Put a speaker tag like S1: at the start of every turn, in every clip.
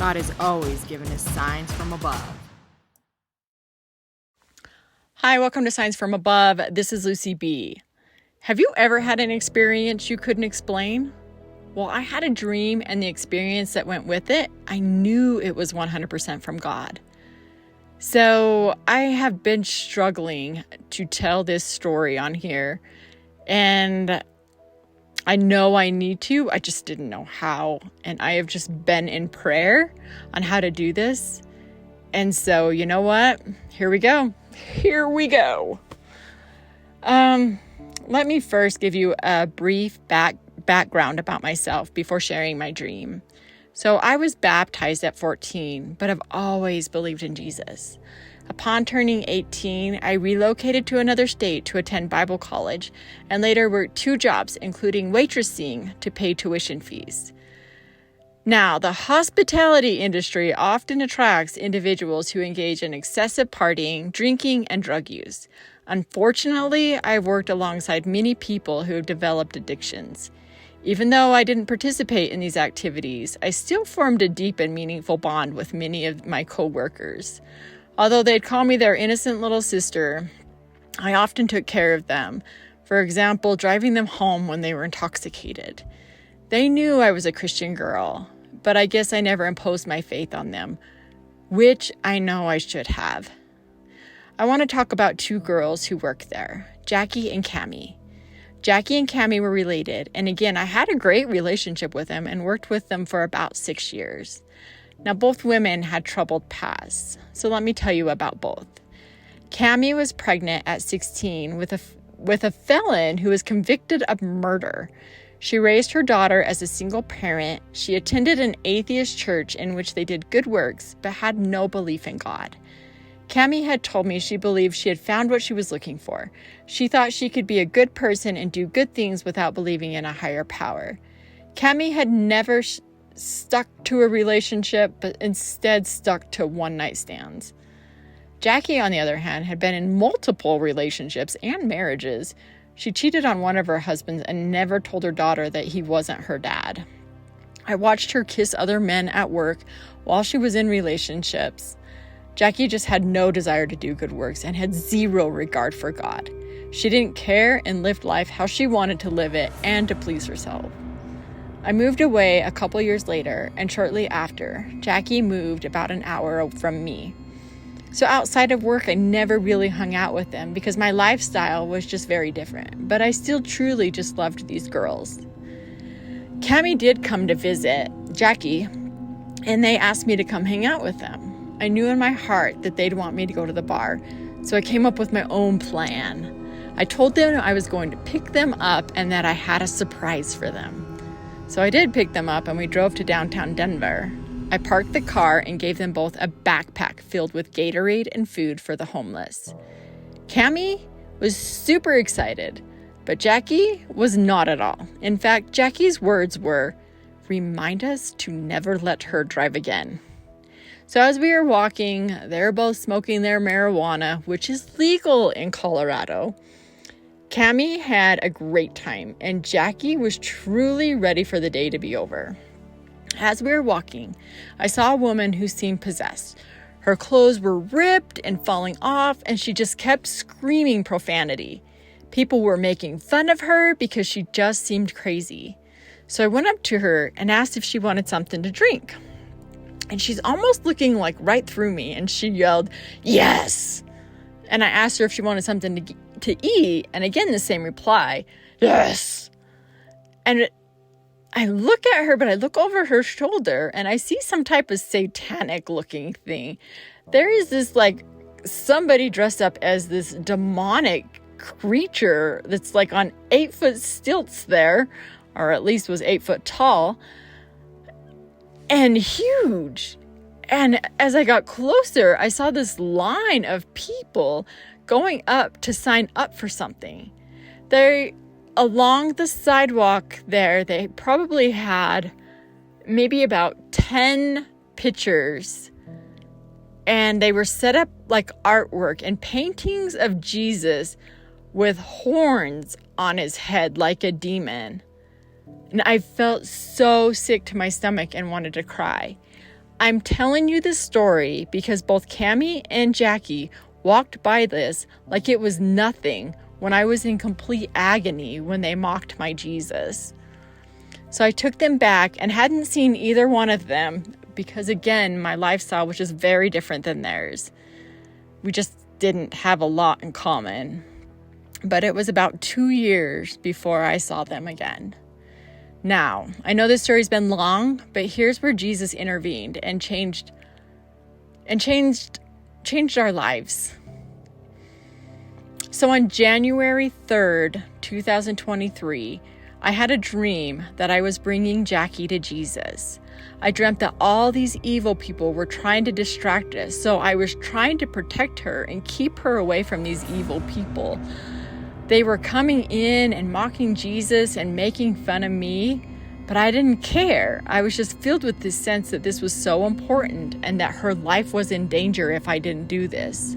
S1: God is always giving us signs from above.
S2: Hi, welcome to Signs from Above. This is Lucy B. Have you ever had an experience you couldn't explain? Well, I had a dream, and the experience that went with it, I knew it was 100% from God. So I have been struggling to tell this story on here, and I know I need to. I just didn't know how, and I have just been in prayer on how to do this. And so, you know what? Here we go. Let me first give you a brief background about myself before sharing my dream. So I was baptized at 14, but I've always believed in Jesus. Upon turning 18, I relocated to another state to attend Bible college and later worked 2 jobs, including waitressing, to pay tuition fees. Now, the hospitality industry often attracts individuals who engage in excessive partying, drinking, and drug use. Unfortunately, I've worked alongside many people who have developed addictions. Even though I didn't participate in these activities, I still formed a deep and meaningful bond with many of my co-workers. Although they'd call me their innocent little sister, I often took care of them. For example, driving them home when they were intoxicated. They knew I was a Christian girl, but I guess I never imposed my faith on them, which I know I should have. I want to talk about 2 girls who work there, Jackie and Cammie. Jackie and Cammie were related, and again, I had a great relationship with them and worked with them for about 6 years. Now, both women had troubled pasts, so let me tell you about both. Cammie was pregnant at 16 with a felon who was convicted of murder. She raised her daughter as a single parent. She attended an atheist church in which they did good works, but had no belief in God. Cammie had told me she believed she had found what she was looking for. She thought she could be a good person and do good things without believing in a higher power. Cammie had never stuck to a relationship, but instead stuck to one-night stands. Jackie, on the other hand, had been in multiple relationships and marriages. She cheated on one of her husbands and never told her daughter that he wasn't her dad. I watched her kiss other men at work while she was in relationships. Jackie just had no desire to do good works and had zero regard for God. She didn't care and lived life how she wanted to live it and to please herself. I moved away a couple years later, and shortly after, Jackie moved about an hour from me. So outside of work, I never really hung out with them because my lifestyle was just very different, but I still truly just loved these girls. Cammie did come to visit Jackie, and they asked me to come hang out with them. I knew in my heart that they'd want me to go to the bar, so I came up with my own plan. I told them I was going to pick them up and that I had a surprise for them. So I did pick them up, and we drove to downtown Denver. I parked the car and gave them both a backpack filled with Gatorade and food for the homeless. Cammie was super excited, but Jackie was not at all. In fact, Jackie's words were, "Remind us to never let her drive again." So as we were walking, they were both smoking their marijuana, which is legal in Colorado. Cammie had a great time, and Jackie was truly ready for the day to be over. As we were walking, I saw a woman who seemed possessed. Her clothes were ripped and falling off, and she just kept screaming profanity. People were making fun of her because she just seemed crazy. So I went up to her and asked if she wanted something to drink. And she's almost looking like right through me, and she yelled, "Yes!" And I asked her if she wanted something to eat, and again the same reply, "Yes!" And I look at her, but I look over her shoulder, and I see some type of satanic looking thing. There is this somebody dressed up as this demonic creature that's on 8-foot stilts there, or at least was 8 foot tall, and huge. And as I got closer, I saw this line of people going up to sign up for something. Along the sidewalk there, they probably had maybe about 10 pictures, and they were set up like artwork and paintings of Jesus with horns on his head like a demon. And I felt so sick to my stomach and wanted to cry. I'm telling you this story because both Cammie and Jackie walked by this like it was nothing when I was in complete agony when they mocked my Jesus. So I took them back and hadn't seen either one of them because, again, my lifestyle was just very different than theirs. We just didn't have a lot in common. But it was about 2 years before I saw them again. Now, I know this story's been long, but here's where Jesus intervened and changed our lives. So on January 3rd, 2023, I had a dream that I was bringing Jackie to Jesus. I dreamt that all these evil people were trying to distract us, so I was trying to protect her and keep her away from these evil people. They were coming in and mocking Jesus and making fun of me, but I didn't care. I was just filled with this sense that this was so important and that her life was in danger if I didn't do this.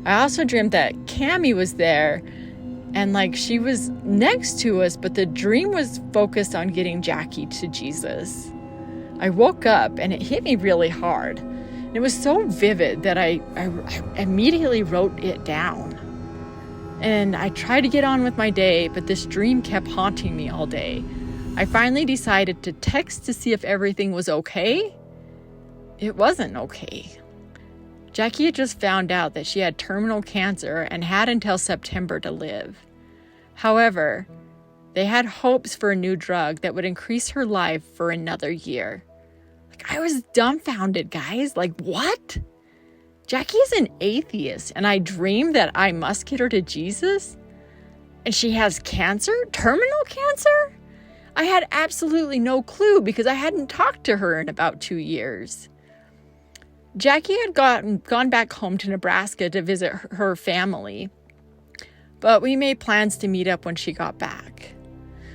S2: I also dreamed that Cammie was there and she was next to us, but the dream was focused on getting Jackie to Jesus. I woke up and it hit me really hard. It was so vivid that I immediately wrote it down. And I tried to get on with my day, but this dream kept haunting me all day. I finally decided to text to see if everything was okay. It wasn't okay. Jackie had just found out that she had terminal cancer and had until September to live. However, they had hopes for a new drug that would increase her life for another year. I was dumbfounded, guys. What? Jackie's an atheist, and I dreamed that I must get her to Jesus? And she has cancer? Terminal cancer? I had absolutely no clue because I hadn't talked to her in about 2 years. Jackie had gone back home to Nebraska to visit her family, but we made plans to meet up when she got back.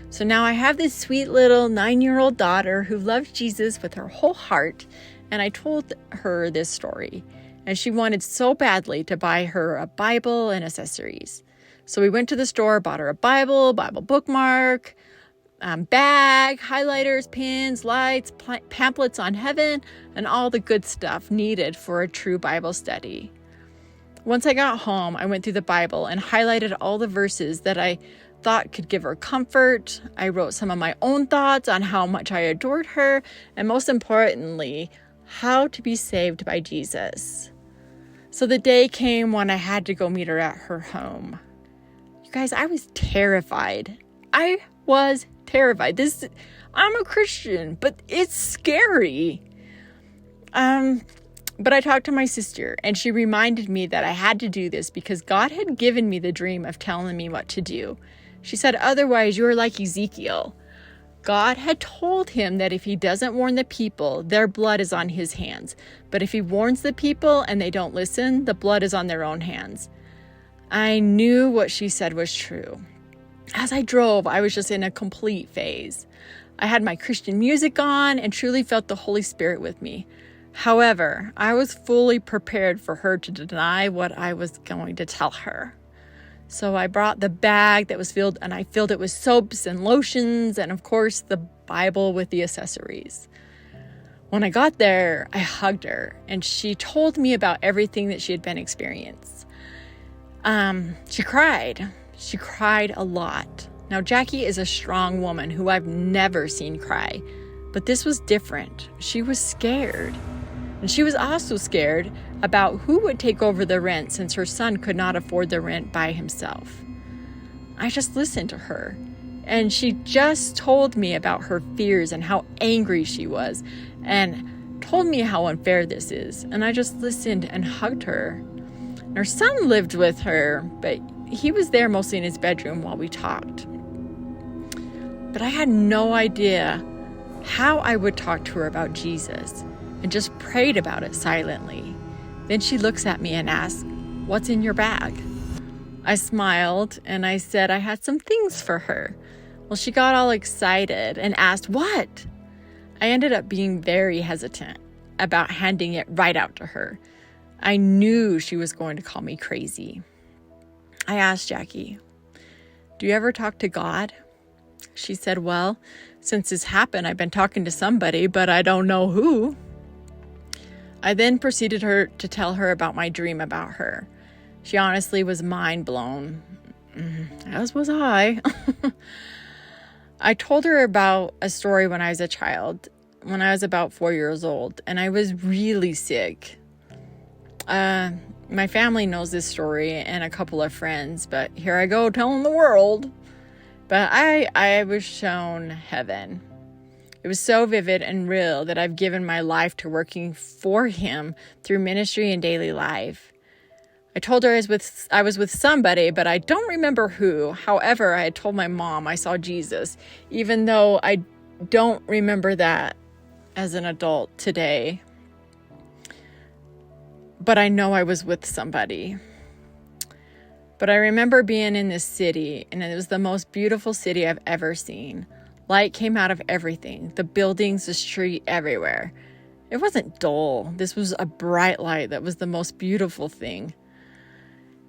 S2: So now I have this sweet little 9-year-old daughter who loves Jesus with her whole heart, and I told her this story, and she wanted so badly to buy her a Bible and accessories. So we went to the store, bought her a Bible bookmark, bag, highlighters, pins, lights, pamphlets on heaven, and all the good stuff needed for a true Bible study. Once I got home, I went through the Bible and highlighted all the verses that I thought could give her comfort. I wrote some of my own thoughts on how much I adored her, and most importantly, how to be saved by Jesus. So the day came when I had to go meet her at her home. You guys, I was terrified. I'm a Christian, but it's scary. But I talked to my sister, and she reminded me that I had to do this because God had given me the dream of telling me what to do. She said, otherwise you are like Ezekiel. God had told him that if he doesn't warn the people, their blood is on his hands. But if he warns the people and they don't listen, the blood is on their own hands. I knew what she said was true. As I drove, I was just in a complete phase. I had my Christian music on and truly felt the Holy Spirit with me. However, I was fully prepared for her to deny what I was going to tell her. So I brought the bag that was filled, and I filled it with soaps and lotions, and of course the Bible with the accessories. When I got there, I hugged her, and she told me about everything that she had been experiencing. She cried. She cried a lot. Now, Jackie is a strong woman who I've never seen cry, but this was different. She was scared. And she was also scared about who would take over the rent since her son could not afford the rent by himself. I just listened to her, and she just told me about her fears and how angry she was, and told me how unfair this is. And I just listened and hugged her. And her son lived with her, but he was there mostly in his bedroom while we talked. But I had no idea how I would talk to her about Jesus, and just prayed about it silently. Then she looks at me and asks, "What's in your bag?" I smiled and I said I had some things for her. Well, she got all excited and asked, "What?" I ended up being very hesitant about handing it right out to her. I knew she was going to call me crazy. I asked Jackie, "Do you ever talk to God?" She said, "Well, since this happened, I've been talking to somebody, but I don't know who." I then proceeded to tell her about my dream about her. She honestly was mind blown, as was I. I told her about a story when I was a child, when I was about 4 years old, and I was really sick. My family knows this story and a couple of friends, but here I go telling the world. But I was shown heaven. It was so vivid and real that I've given my life to working for him through ministry and daily life. I told her I was with somebody, but I don't remember who. However, I had told my mom I saw Jesus, even though I don't remember that as an adult today. But I know I was with somebody. But I remember being in this city, and it was the most beautiful city I've ever seen. Light came out of everything, the buildings, the street, everywhere. It wasn't dull. This was a bright light that was the most beautiful thing.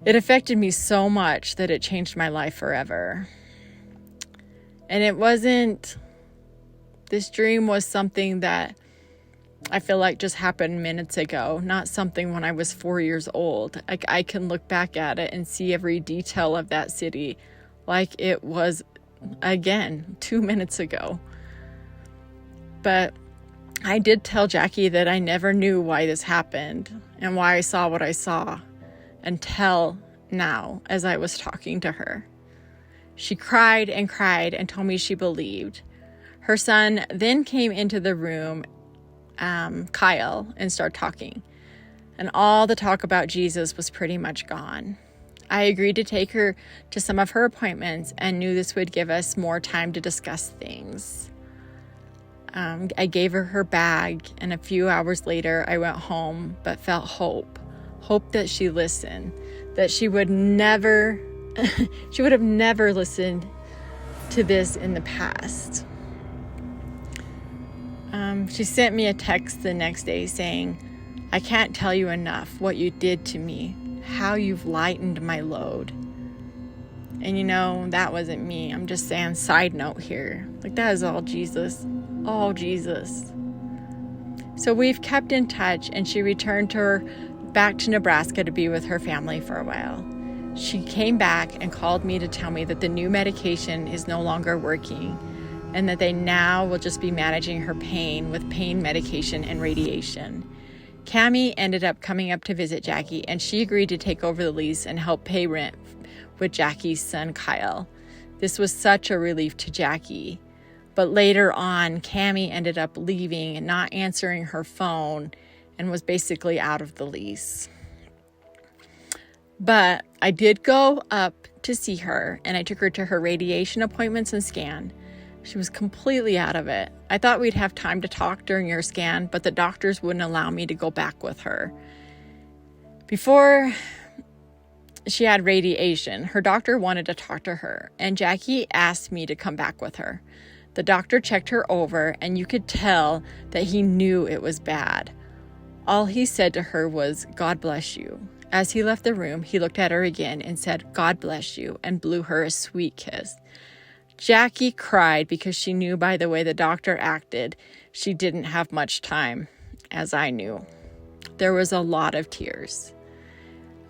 S2: It affected me so much that it changed my life forever. And this dream was something that I feel like just happened minutes ago, not something when I was 4 years old. I can look back at it and see every detail of that city like it was, again, 2 minutes ago. But I did tell Jackie that I never knew why this happened and why I saw what I saw until now as I was talking to her. She cried and cried and told me she believed. Her son then came into the room, Kyle, and started talking. And all the talk about Jesus was pretty much gone. I agreed to take her to some of her appointments and knew this would give us more time to discuss things. I gave her her bag, and a few hours later I went home, but felt hope that she listened, that she would have never listened to this in the past. She sent me a text the next day saying, "I can't tell you enough what you did to me, how you've lightened my load." And that wasn't me. I'm just saying, side note here. That is all Jesus. All Jesus. So we've kept in touch, and she returned back to Nebraska to be with her family for a while. She came back and called me to tell me that the new medication is no longer working and that they now will just be managing her pain with pain medication and radiation. Cammie ended up coming up to visit Jackie, and she agreed to take over the lease and help pay rent with Jackie's son, Kyle. This was such a relief to Jackie. But later on, Cammie ended up leaving and not answering her phone and was basically out of the lease. But I did go up to see her, and I took her to her radiation appointments and scan. She was completely out of it. I thought we'd have time to talk during her scan, but the doctors wouldn't allow me to go back with her. Before she had radiation, her doctor wanted to talk to her, and Jackie asked me to come back with her. The doctor checked her over, and you could tell that he knew it was bad. All he said to her was, "God bless you." As he left the room, he looked at her again and said, "God bless you," and blew her a sweet kiss. Jackie cried because she knew by the way the doctor acted, she didn't have much time, as I knew. There was a lot of tears.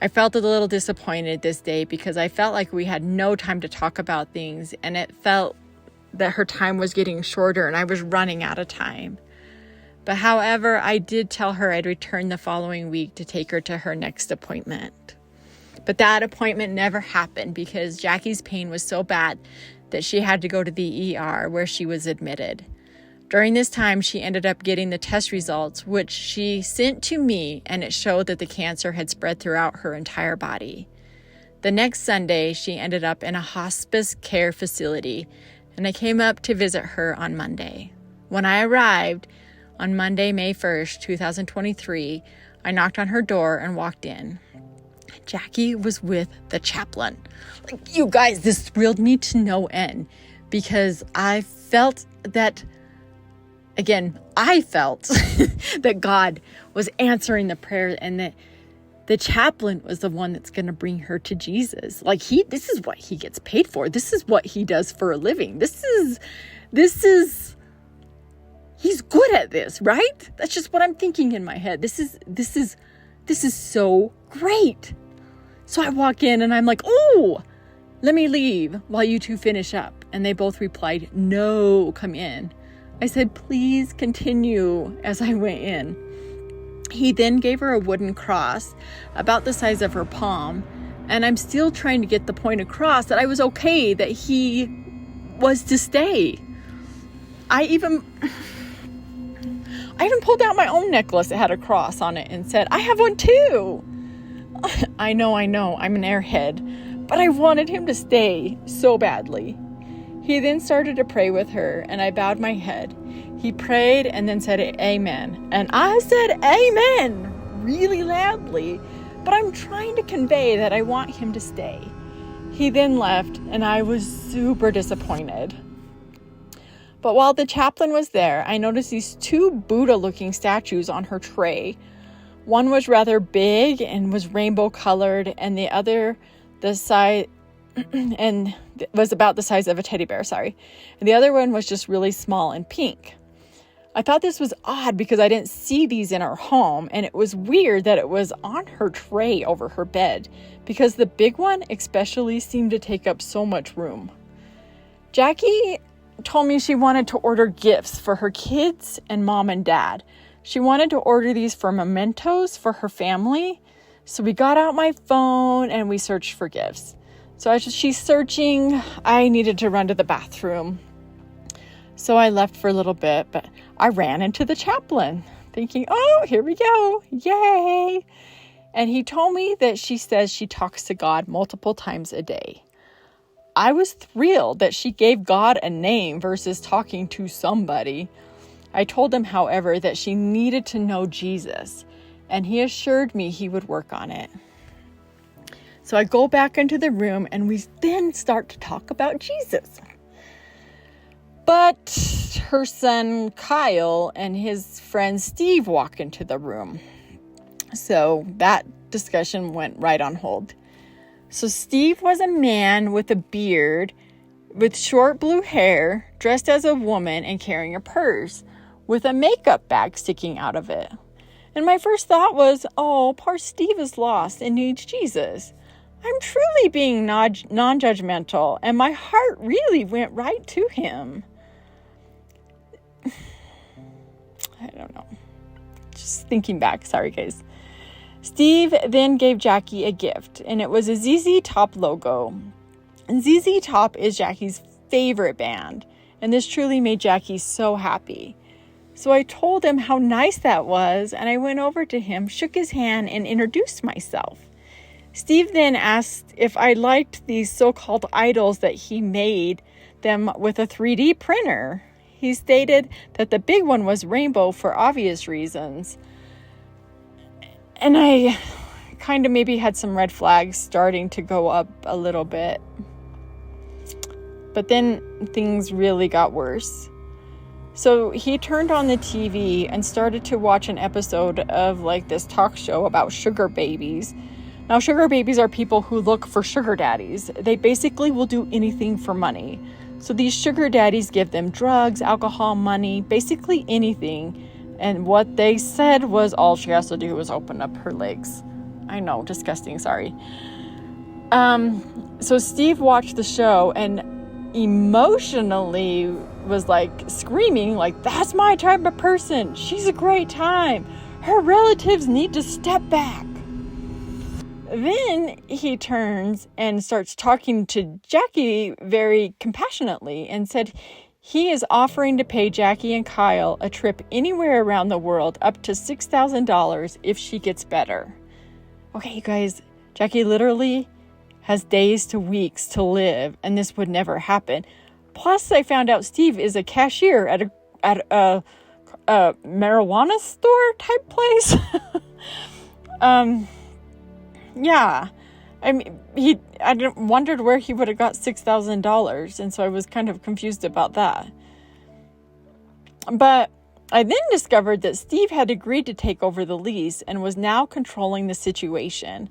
S2: I felt a little disappointed this day because I felt like we had no time to talk about things, and it felt that her time was getting shorter and I was running out of time. But however, I did tell her I'd return the following week to take her to her next appointment. But that appointment never happened because Jackie's pain was so bad that she had to go to the ER where she was admitted. During this time, she ended up getting the test results, which she sent to me, and it showed that the cancer had spread throughout her entire body. The next Sunday, she ended up in a hospice care facility, and I came up to visit her on Monday. When I arrived on Monday, May 1st, 2023, I knocked on her door and walked in. Jackie was with the chaplain. You guys, this thrilled me to no end because I felt that, again, that God was answering the prayer and that the chaplain was the one that's going to bring her to Jesus. This is what he gets paid for. This is what he does for a living. He's good at this, right? That's just what I'm thinking in my head. This is so great. So I walk in and I'm like, oh, let me leave while you two finish up. And they both replied, no, come in. I said, please continue, as I went in. He then gave her a wooden cross about the size of her palm. And I'm still trying to get the point across that I was okay that he was to stay. I even pulled out my own necklace that had a cross on it and said, I have one too. I know, I'm an airhead, but I wanted him to stay so badly. He then started to pray with her, and I bowed my head. He prayed and then said amen. And I said amen really loudly, but I'm trying to convey that I want him to stay. He then left, and I was super disappointed. But while the chaplain was there, I noticed these two Buddha-looking statues on her tray. One was rather big and was rainbow colored, and the other the size and was about the size of a teddy bear, And the other one was just really small and pink. I thought this was odd because I didn't see these in our home, and it was weird that it was on her tray over her bed because the big one especially seemed to take up so much room. Jackie told me she wanted to order gifts for her kids and mom and dad. She wanted to order these for mementos for her family. So we got out my phone and we searched for gifts. So as she's searching, I needed to run to the bathroom. So I left for a little bit, but I ran into the chaplain thinking, oh, here we go. Yay. And he told me that she says she talks to God multiple times a day. I was thrilled that she gave God a name versus talking to somebody. I told him, however, that she needed to know Jesus, and he assured me he would work on it. So I go back into the room, and we then start to talk about Jesus. But her son Kyle and his friend Steve walk into the room. So that discussion went right on hold. So Steve was a man with a beard, with short blue hair, dressed as a woman and carrying a purse, with a makeup bag sticking out of it. And my first thought was, oh, poor Steve is lost and needs Jesus. I'm truly being non-judgmental, and my heart really went right to him. I don't know. Just thinking back. Sorry, guys. Steve then gave Jackie a gift, and it was a ZZ Top logo. And ZZ Top is Jackie's favorite band, and this truly made Jackie so happy. So I told him how nice that was, and I went over to him, shook his hand, and introduced myself. Steve then asked if I liked these so-called idols that he made them with a 3D printer. He stated that the big one was rainbow for obvious reasons. And I kind of maybe had some red flags starting to go up a little bit. But then things really got worse. So he turned on the TV and started to watch an episode of like this talk show about sugar babies. Now, sugar babies are people who look for sugar daddies. They basically will do anything for money. So these sugar daddies give them drugs, alcohol, money, basically anything. And what they said was all she has to do is open up her legs. I know, disgusting, sorry. So Steve watched the show and emotionally was like screaming, like, that's my type of person. She's a great time. Her relatives need to step back. Then he turns and starts talking to Jackie very compassionately and said he is offering to pay Jackie and Kyle a trip anywhere around the world up to $6,000 if she gets better. Okay, you guys, Jackie literally has days to weeks to live, and this would never happen. Plus, I found out Steve is a cashier at a marijuana store type place. Yeah, I mean, I wondered where he would have got $6,000, and so I was kind of confused about that. But I then discovered that Steve had agreed to take over the lease and was now controlling the situation.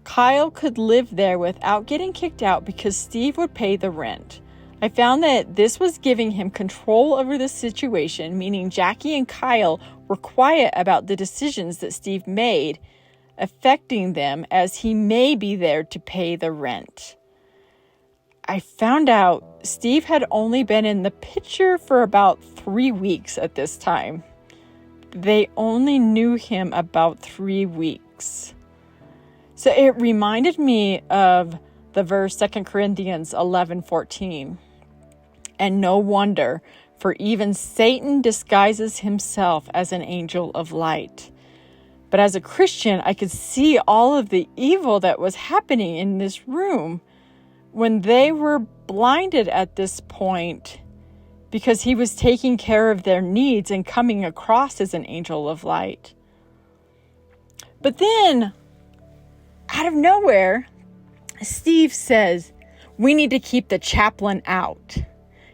S2: Kyle could live there without getting kicked out because Steve would pay the rent. I found that this was giving him control over the situation, meaning Jackie and Kyle were quiet about the decisions that Steve made, affecting them as he may be there to pay the rent. I found out Steve had only been in the picture for about 3 weeks at this time. They only knew him about 3 weeks. So it reminded me of the verse 2 Corinthians 11:14. And no wonder, for even Satan disguises himself as an angel of light. But as a Christian, I could see all of the evil that was happening in this room when they were blinded at this point because he was taking care of their needs and coming across as an angel of light. But then, out of nowhere, Steve says, we need to keep the chaplain out.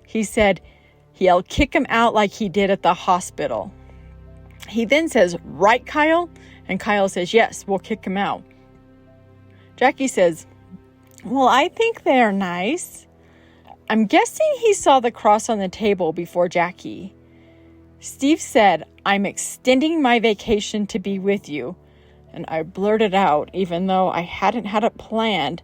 S2: He said he'll kick him out like he did at the hospital. He then says, right, Kyle? And Kyle says, yes, we'll kick him out. Jackie says, well, I think they're nice. I'm guessing he saw the cross on the table before Jackie. Steve said, I'm extending my vacation to be with you. And I blurted out, even though I hadn't had it planned,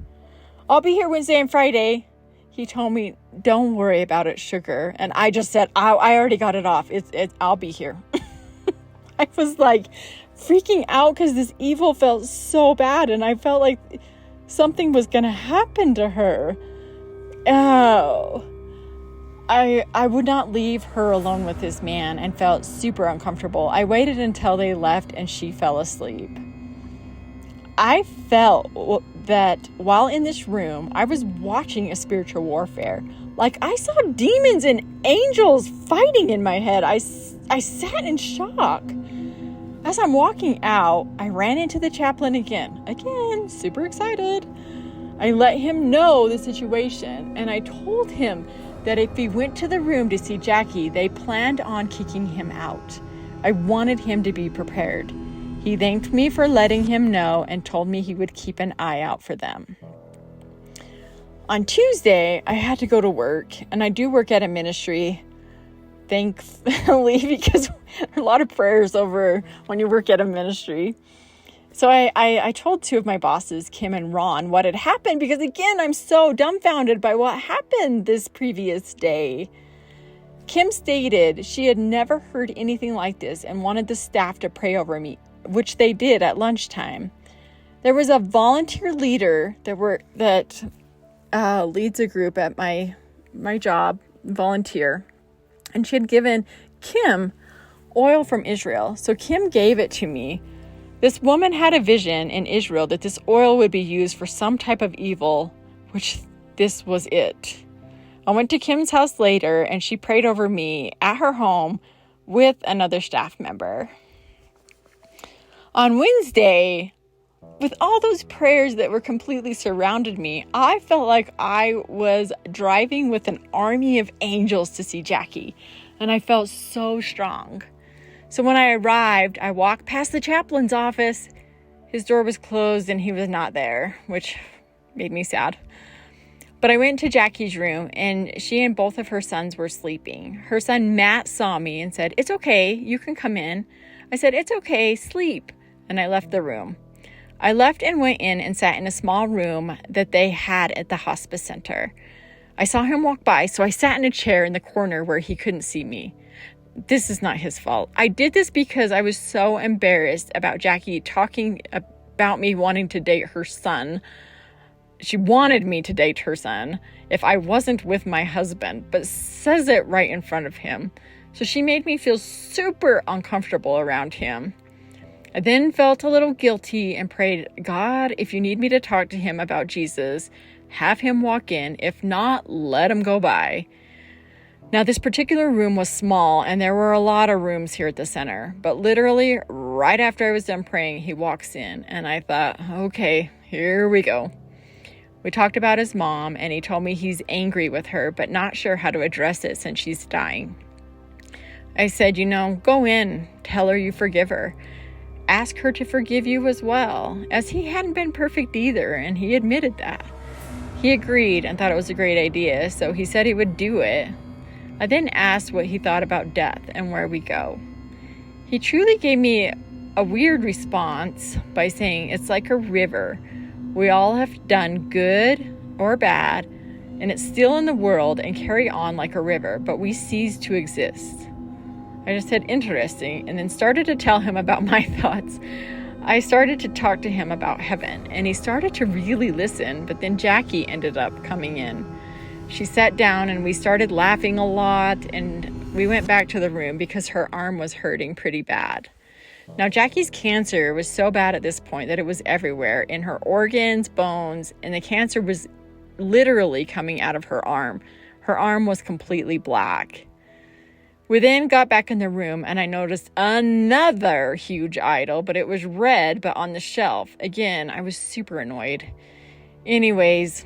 S2: I'll be here Wednesday and Friday. He told me, don't worry about it, sugar. And I just said, I already got it off. I'll be here. I was like freaking out because this evil felt so bad. And I felt like something was going to happen to her. Oh, I would not leave her alone with this man and felt super uncomfortable. I waited until they left and she fell asleep. I felt that while in this room, I was watching a spiritual warfare. Like I saw demons and angels fighting in my head. I sat in shock. As I'm walking out, I ran into the chaplain again. Again, super excited. I let him know the situation, and I told him that if he went to the room to see Jackie, they planned on kicking him out. I wanted him to be prepared. He thanked me for letting him know and told me he would keep an eye out for them. On Tuesday, I had to go to work, and I do work at a ministry, thankfully, because a lot of prayers over when you work at a ministry. So I told two of my bosses, Kim and Ron, what had happened, because again, I'm so dumbfounded by what happened this previous day. Kim stated she had never heard anything like this and wanted the staff to pray over me, which they did at lunchtime. There was a volunteer leader that leads a group at my job, volunteer, and she had given Kim oil from Israel. So Kim gave it to me. This woman had a vision in Israel that this oil would be used for some type of evil, which this was it. I went to Kim's house later and she prayed over me at her home with another staff member. On Wednesday, with all those prayers that were completely surrounded me, I felt like I was driving with an army of angels to see Jackie, and I felt so strong. So when I arrived, I walked past the chaplain's office. His door was closed and he was not there, which made me sad. But I went to Jackie's room and she and both of her sons were sleeping. Her son Matt saw me and said, "It's okay, you can come in." I said, "It's okay, sleep." And I left the room. I left and went in and sat in a small room that they had at the hospice center. I saw him walk by, so I sat in a chair in the corner where he couldn't see me. This is not his fault. I did this because I was so embarrassed about Jackie talking about me wanting to date her son. She wanted me to date her son if I wasn't with my husband, but says it right in front of him. So she made me feel super uncomfortable around him. I then felt a little guilty and prayed, "God, if you need me to talk to him about Jesus, have him walk in. If not, let him go by." Now, this particular room was small, and there were a lot of rooms here at the center. But literally, right after I was done praying, he walks in, and I thought, okay, here we go. We talked about his mom, and he told me he's angry with her, but not sure how to address it since she's dying. I said, go in, tell her you forgive her. Ask her to forgive you as well, as he hadn't been perfect either, and he admitted that. He agreed and thought it was a great idea, so he said he would do it. I then asked what he thought about death and where we go. He truly gave me a weird response by saying it's like a river. We all have done good or bad, and it's still in the world and carry on like a river, but we cease to exist. I just said interesting and then started to tell him about my thoughts. I started to talk to him about heaven, and he started to really listen, but then Jackie ended up coming in. She sat down and we started laughing a lot, and we went back to the room because her arm was hurting pretty bad. Now, Jackie's cancer was so bad at this point that it was everywhere, in her organs, bones, and the cancer was literally coming out of her arm. Her arm was completely black. We then got back in the room and I noticed another huge idol, but it was red, but on the shelf. Again, I was super annoyed. Anyways,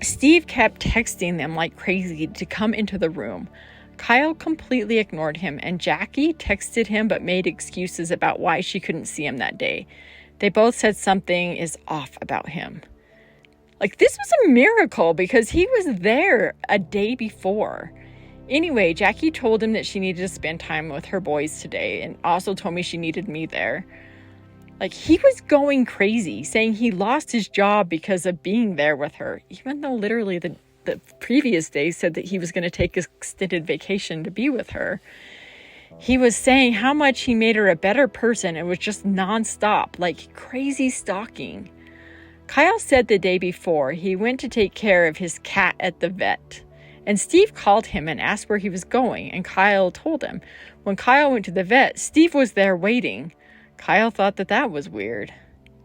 S2: Steve kept texting them like crazy to come into the room. Kyle completely ignored him, and Jackie texted him but made excuses about why she couldn't see him that day. They both said something is off about him. Like, this was a miracle because he was there a day before. Anyway, Jackie told him that she needed to spend time with her boys today, and also told me she needed me there. Like, he was going crazy, saying he lost his job because of being there with her, even though literally the previous day said that he was going to take an extended vacation to be with her. He was saying how much he made her a better person. It was just nonstop, like crazy stalking. Kyle said the day before he went to take care of his cat at the vet. And Steve called him and asked where he was going, and Kyle told him. When Kyle went to the vet, Steve was there waiting. Kyle thought that was weird.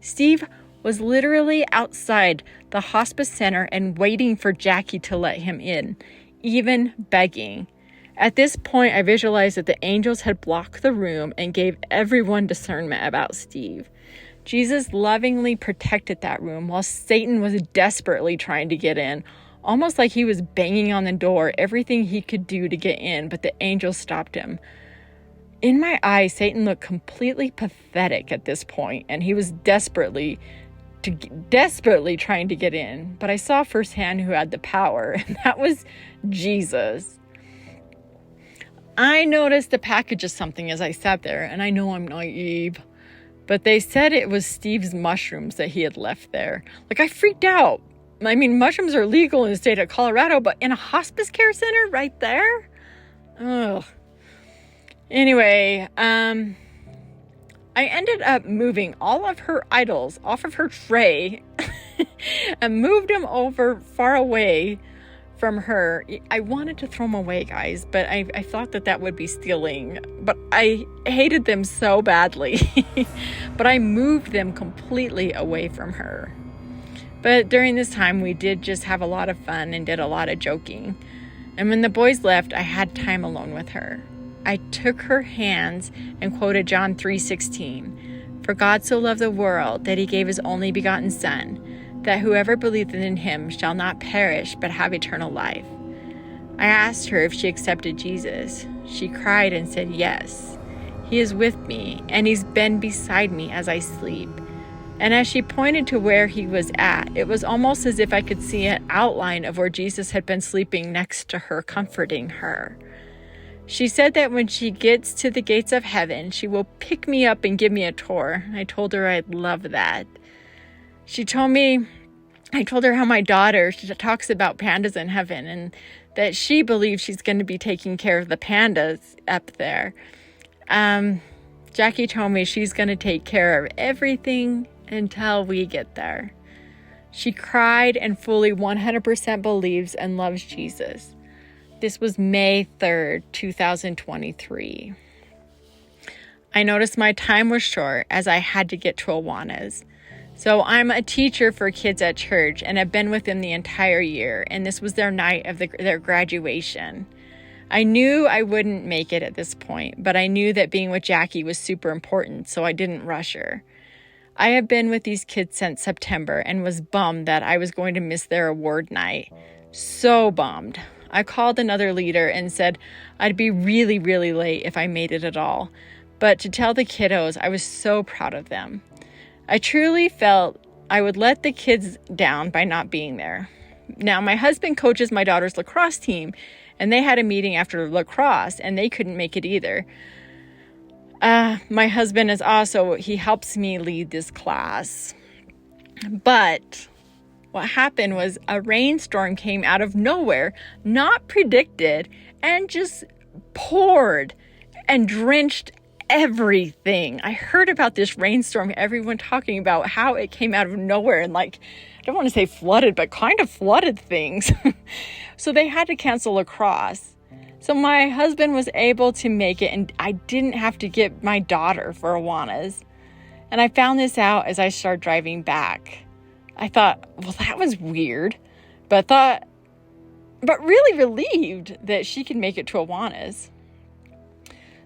S2: Steve was literally outside the hospice center and waiting for Jackie to let him in, even begging. At this point, I visualized that the angels had blocked the room and gave everyone discernment about Steve. Jesus lovingly protected that room while Satan was desperately trying to get in, almost like he was banging on the door, everything he could do to get in, but the angels stopped him. In my eyes, Satan looked completely pathetic at this point, and he was desperately trying to get in. But I saw firsthand who had the power, and that was Jesus. I noticed a package of something as I sat there, and I know I'm naive, but they said it was Steve's mushrooms that he had left there. Like, I freaked out. I mean, mushrooms are legal in the state of Colorado, but in a hospice care center right there? Ugh. Anyway, I ended up moving all of her idols off of her tray and moved them over far away from her. I wanted to throw them away, guys, but I thought that would be stealing. But I hated them so badly. But I moved them completely away from her. But during this time, we did just have a lot of fun and did a lot of joking. And when the boys left, I had time alone with her. I took her hands and quoted John 3:16. For God so loved the world that he gave his only begotten Son, that whoever believeth in him shall not perish but have eternal life. I asked her if she accepted Jesus. She cried and said yes. He is with me, and he's been beside me as I sleep. And as she pointed to where he was at, it was almost as if I could see an outline of where Jesus had been sleeping next to her, comforting her. She said that when she gets to the gates of heaven, she will pick me up and give me a tour. I told her I'd love that. I told her how my daughter, she talks about pandas in heaven, and that she believes she's going to be taking care of the pandas up there. Jackie told me she's going to take care of everything until we get there. She cried and fully 100% believes and loves Jesus. This was May 3rd, 2023. I noticed my time was short as I had to get to Awana's. So I'm a teacher for kids at church and have been with them the entire year, and this was their night of their graduation. I knew I wouldn't make it at this point, but I knew that being with Jackie was super important, so I didn't rush her. I have been with these kids since September and was bummed that I was going to miss their award night. So bummed. I called another leader and said I'd be really, really late if I made it at all. But to tell the kiddos, I was so proud of them. I truly felt I would let the kids down by not being there. Now, my husband coaches my daughter's lacrosse team, and they had a meeting after lacrosse, and they couldn't make it either. My husband is also, he helps me lead this class. But what happened was a rainstorm came out of nowhere, not predicted, and just poured and drenched everything. I heard about this rainstorm, everyone talking about how it came out of nowhere and I don't want to say flooded, but kind of flooded things. So they had to cancel lacrosse. So my husband was able to make it, and I didn't have to get my daughter for Awanas. And I found this out as I started driving back. I thought, well, that was weird, but really relieved that she could make it to Awanas.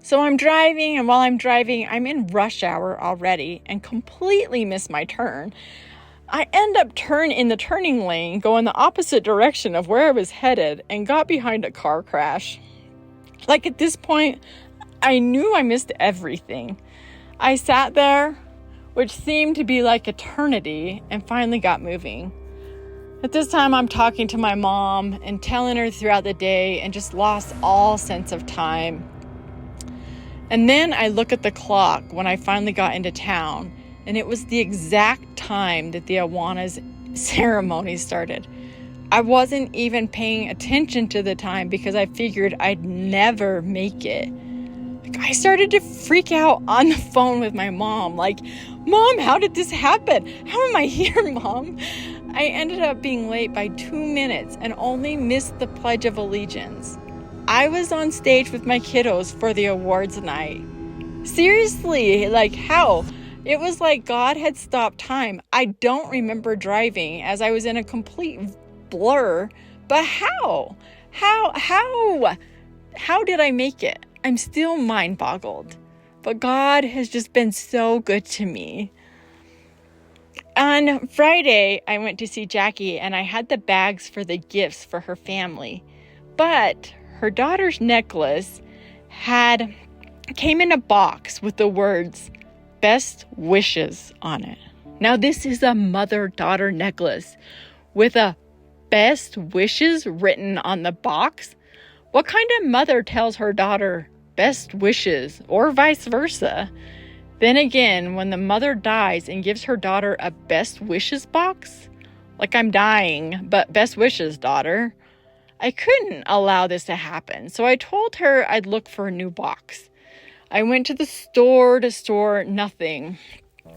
S2: So I'm driving, and while I'm driving, I'm in rush hour already and completely miss my turn. I end up in the turning lane, going the opposite direction of where I was headed, and got behind a car crash. At this point, I knew I missed everything. I sat there, which seemed to be like eternity, and finally got moving. At this time, I'm talking to my mom and telling her throughout the day and just lost all sense of time. And then I look at the clock when I finally got into town, and it was the exact time that the Awanas ceremony started. I wasn't even paying attention to the time because I figured I'd never make it. I started to freak out on the phone with my mom. Mom, how did this happen? How am I here, Mom? I ended up being late by 2 minutes and only missed the Pledge of Allegiance. I was on stage with my kiddos for the awards night. Seriously, how? It was like God had stopped time. I don't remember driving as I was in a complete blur, but how? How did I make it? I'm still mind boggled, but God has just been so good to me. On Friday, I went to see Jackie, and I had the bags for the gifts for her family, but her daughter's necklace came in a box with the words "Best Wishes" on it. Now, this is a mother-daughter necklace with a "Best Wishes" written on the box. What kind of mother tells her daughter best wishes, or vice versa? Then again, when the mother dies and gives her daughter a best wishes box, I'm dying, but best wishes, daughter. I couldn't allow this to happen, so I told her I'd look for a new box. I went to the store to store, nothing.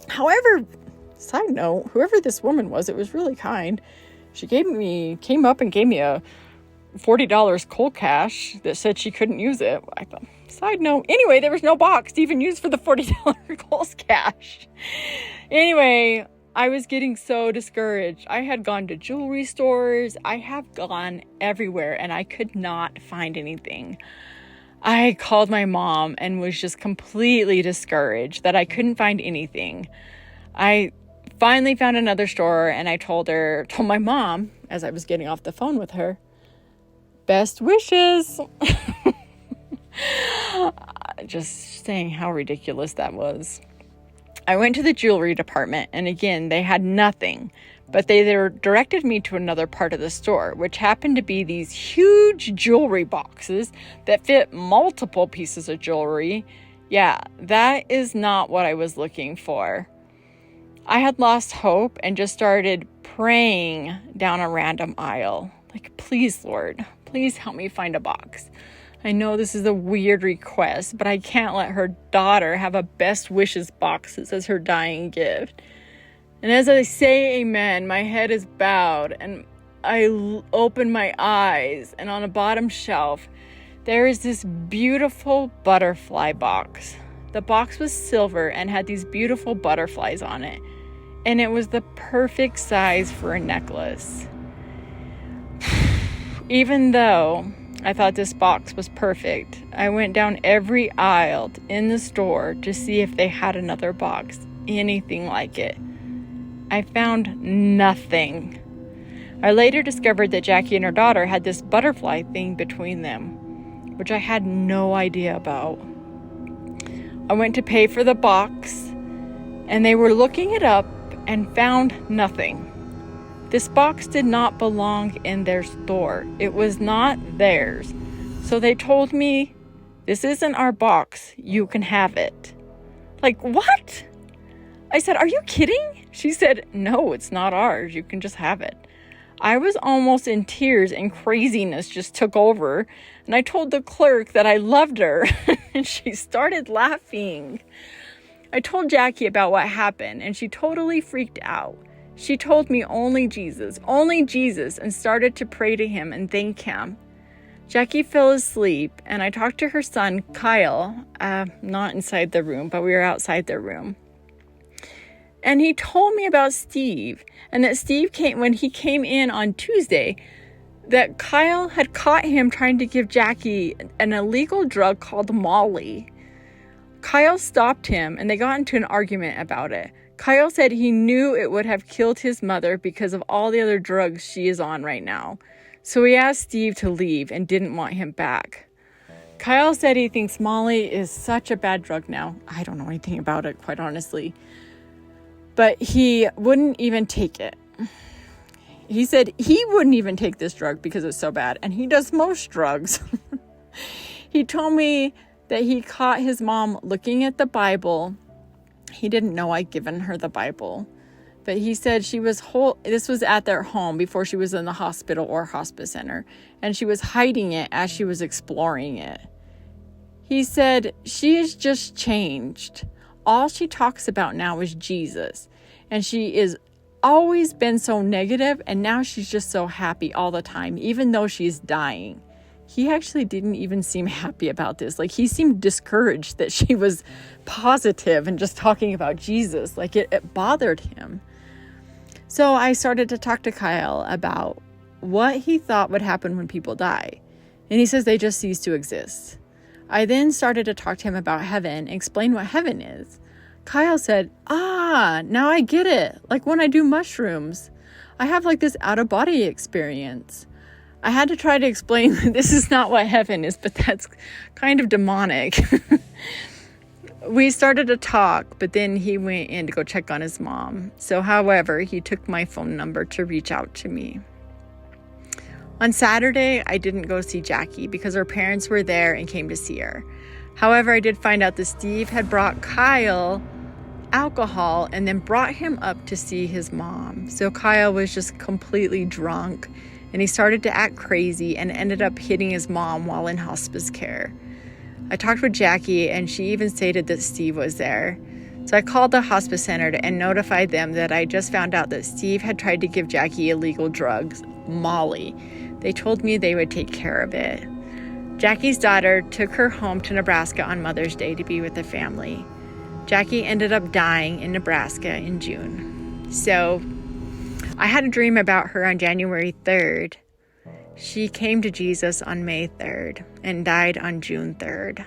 S2: However, side note, whoever this woman was, it was really kind. She came up and gave me a $40 cold cash that said she couldn't use it. I thought, side note. Anyway, there was no box to even use for the $40 cold cash. Anyway, I was getting so discouraged. I had gone to jewelry stores. I have gone everywhere, and I could not find anything. I called my mom and was just completely discouraged that I couldn't find anything. I finally found another store, and I told my mom, as I was getting off the phone with her, best wishes. Just saying how ridiculous that was. I went to the jewelry department, and again, they had nothing, but they directed me to another part of the store, which happened to be these huge jewelry boxes that fit multiple pieces of jewelry. Yeah, that is not what I was looking for. I had lost hope and just started praying down a random aisle. Please, Lord, please help me find a box. I know this is a weird request, but I can't let her daughter have a best wishes box that says her dying gift. And as I say amen, my head is bowed, and I open my eyes, and on a bottom shelf, there is this beautiful butterfly box. The box was silver and had these beautiful butterflies on it, and it was the perfect size for a necklace. Even though I thought this box was perfect, I went down every aisle in the store to see if they had another box, anything like it. I found nothing. I later discovered that Jackie and her daughter had this butterfly thing between them, which I had no idea about. I went to pay for the box, and they were looking it up and found nothing. This box did not belong in their store. It was not theirs. So they told me, this isn't our box. You can have it. Like, what? I said, are you kidding? She said, no, it's not ours. You can just have it. I was almost in tears and craziness just took over. And I told the clerk that I loved her and she started laughing. I told Jackie about what happened and she totally freaked out. She told me only Jesus, and started to pray to him and thank him. Jackie fell asleep and I talked to her son, Kyle, not inside the room, but we were outside the room. And he told me about Steve, and that Steve when he came in on Tuesday, that Kyle had caught him trying to give Jackie an illegal drug called Molly. Kyle stopped him and they got into an argument about it. Kyle said he knew it would have killed his mother because of all the other drugs she is on right now. So he asked Steve to leave and didn't want him back. Kyle said he thinks Molly is such a bad drug now. I don't know anything about it, quite honestly. But he wouldn't even take it. He said he wouldn't even take this drug because it's so bad. And he does most drugs. He told me that he caught his mom looking at the Bible. He didn't know I'd given her the Bible. But he said this was at their home before she was in the hospital or hospice center. And she was hiding it as she was exploring it. He said she has just changed. All she talks about now is Jesus. And she is always been so negative, and now she's just so happy all the time, even though she's dying. He actually didn't even seem happy about this. Like, he seemed discouraged that she was positive and just talking about Jesus. Like, it bothered him. So I started to talk to Kyle about what he thought would happen when people die. And he says they just cease to exist. I then started to talk to him about heaven and explain what heaven is. Kyle said, now I get it. Like when I do mushrooms, I have like this out-of-body experience. I had to try to explain that this is not what heaven is, but that's kind of demonic. We started to talk, but then he went in to go check on his mom. So, however, he took my phone number to reach out to me. On Saturday, I didn't go see Jackie because her parents were there and came to see her. However, I did find out that Steve had brought Kyle alcohol and then brought him up to see his mom. So Kyle was just completely drunk and he started to act crazy and ended up hitting his mom while in hospice care. I talked with Jackie and she even stated that Steve was there. So I called the hospice center and notified them that I just found out that Steve had tried to give Jackie illegal drugs, Molly. They told me they would take care of it. Jackie's daughter took her home to Nebraska on Mother's Day to be with the family. Jackie ended up dying in Nebraska in June. So I had a dream about her on January 3rd. She came to Jesus on May 3rd and died on June 3rd.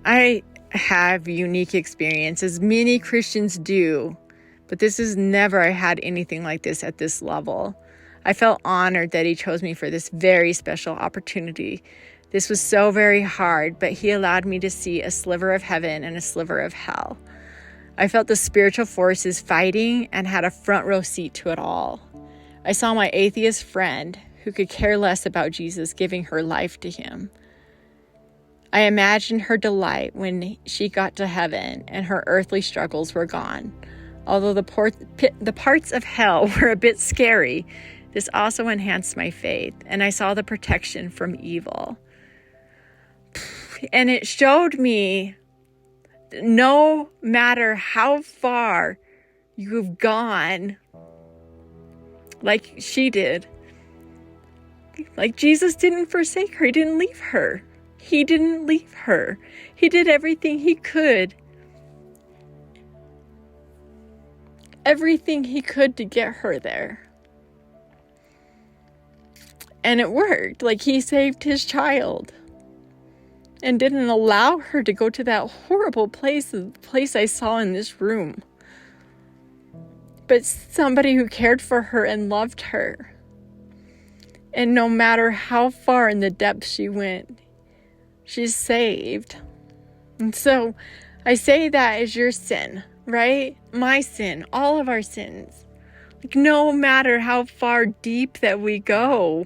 S2: I have unique experiences. Many Christians do, but this is never I had anything like this at this level. I felt honored that he chose me for this very special opportunity. This was so very hard, but he allowed me to see a sliver of heaven and a sliver of hell. I felt the spiritual forces fighting and had a front row seat to it all. I saw my atheist friend who could care less about Jesus giving her life to him. I imagined her delight when she got to heaven and her earthly struggles were gone. Although the parts of hell were a bit scary, this also enhanced my faith, and I saw the protection from evil. And it showed me no matter how far you've gone, like she did, like Jesus didn't forsake her. He didn't leave her. He didn't leave her. He did everything he could. Everything he could to get her there. And it worked. Like, he saved his child and didn't allow her to go to that horrible place, the place I saw in this room. But somebody who cared for her and loved her. And no matter how far in the depths she went, she's saved. And so I say that is your sin, right? My sin, all of our sins. Like, no matter how far deep that we go,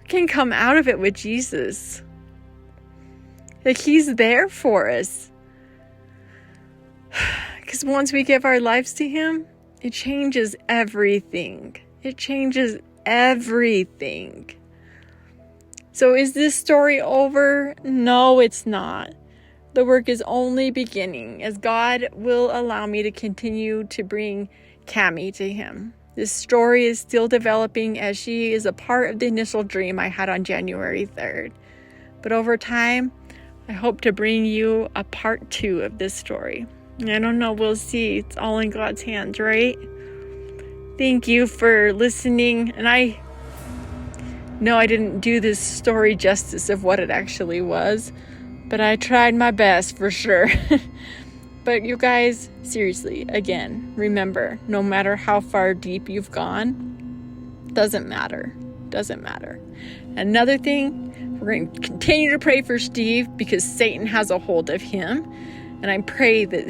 S2: we can come out of it with Jesus. Like, he's there for us. Because once we give our lives to him, it changes everything. It changes everything. So is this story over? No, it's not. The work is only beginning, as God will allow me to continue to bring Cammie to him. This story is still developing, as she is a part of the initial dream I had on January 3rd. But over time, I hope to bring you a part 2 of this story. I don't know, we'll see. It's all in God's hands, right? Thank you for listening. And I know I didn't do this story justice of what it actually was, but I tried my best for sure. But you guys, seriously, again, remember, no matter how far deep you've gone, doesn't matter. Doesn't matter. Another thing, we're going to continue to pray for Steve because Satan has a hold of him. And I pray that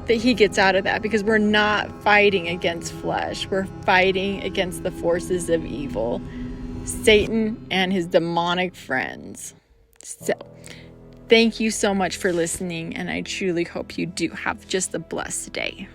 S2: he gets out of that, because we're not fighting against flesh. We're fighting against the forces of evil, Satan and his demonic friends. So, thank you so much for listening, and I truly hope you do have just a blessed day.